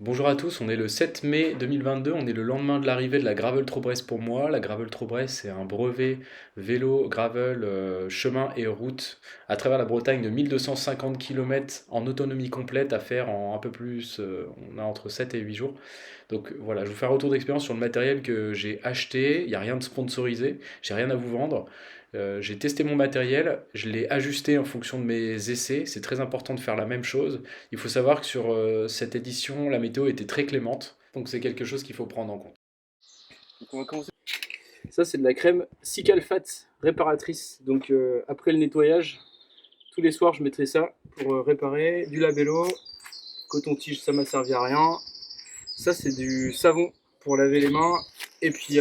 Bonjour à tous, on est le 7 mai 2022, on est le lendemain de l'arrivée de la Gravel Tour Brest pour moi. La Gravel Tour Brest, c'est un brevet vélo, gravel, chemin et route à travers la Bretagne de 1250 km en autonomie complète à faire en un peu plus, on a entre 7 et 8 jours. Donc voilà, je vous fais un retour d'expérience sur le matériel que j'ai acheté. Il n'y a rien de sponsorisé, j'ai rien à vous vendre. J'ai testé mon matériel, je l'ai ajusté en fonction de mes essais. C'est très important de faire la même chose. Il faut savoir que sur cette édition, la météo était très clémente, donc c'est quelque chose qu'il faut prendre en compte. Donc on va commencer. Ça, c'est de la crème Cicalfate réparatrice. Donc après le nettoyage, tous les soirs, je mettrai ça pour réparer. Du labello, coton-tige, ça m'a servi à rien. Ça, c'est du savon pour laver les mains. Et puis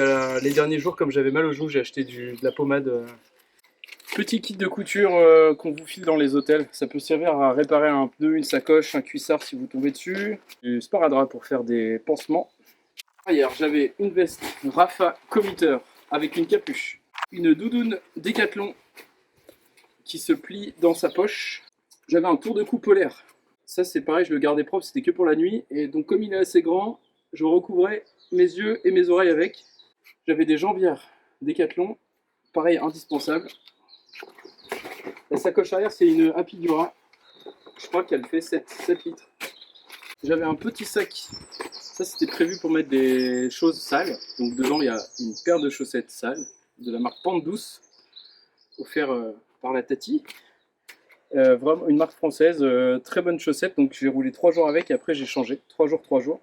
les derniers jours, comme j'avais mal aux joues, j'ai acheté de la pommade. Petit kit de couture qu'on vous file dans les hôtels. Ça peut servir à réparer un pneu, une sacoche, un cuissard si vous tombez dessus. Du sparadrap pour faire des pansements. Hier, j'avais une veste Rafa Commuter avec une capuche, une doudoune Décathlon qui se plie dans sa poche. J'avais un tour de cou polaire. Ça, c'est pareil, je le gardais propre, c'était que pour la nuit. Et donc, comme il est assez grand, je recouvrais mes yeux et mes oreilles avec. J'avais des jambières Décathlon, pareil, indispensable. La sacoche arrière, c'est une Happy Dura. Je crois qu'elle fait 7 litres. J'avais un petit sac. Ça, c'était prévu pour mettre des choses sales. Donc, dedans, il y a une paire de chaussettes sales de la marque Pente Douce, offert par la Tati. Vraiment une marque française, très bonne chaussette. Donc, j'ai roulé 3 jours avec et après, j'ai changé. 3 jours, 3 jours.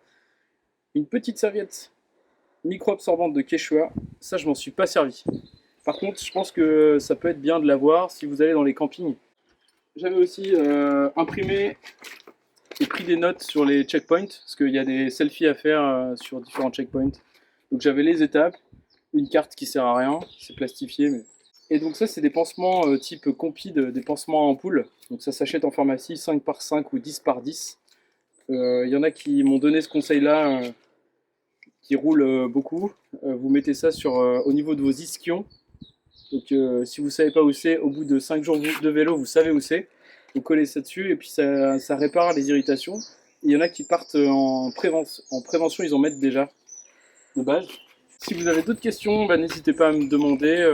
Une petite serviette micro-absorbante de Quechua. Ça, je m'en suis pas servi. Par contre, je pense que ça peut être bien de l'avoir si vous allez dans les campings. J'avais aussi imprimé et pris des notes sur les checkpoints, parce qu'il y a des selfies à faire sur différents checkpoints. Donc j'avais les étapes, une carte qui sert à rien, c'est plastifié. Et donc ça, c'est des pansements type Compide, des pansements en ampoule. Donc ça s'achète en pharmacie 5 par 5 ou 10 par 10. Il y en a qui m'ont donné ce conseil-là, qui roulent beaucoup. Vous mettez ça au niveau de vos ischions. Donc si vous ne savez pas où c'est, au bout de 5 jours de vélo, vous savez où c'est. Vous collez ça dessus et puis ça répare les irritations. Il y en a qui partent en prévention, ils en mettent déjà de base. Si vous avez d'autres questions, bah, n'hésitez pas à me demander.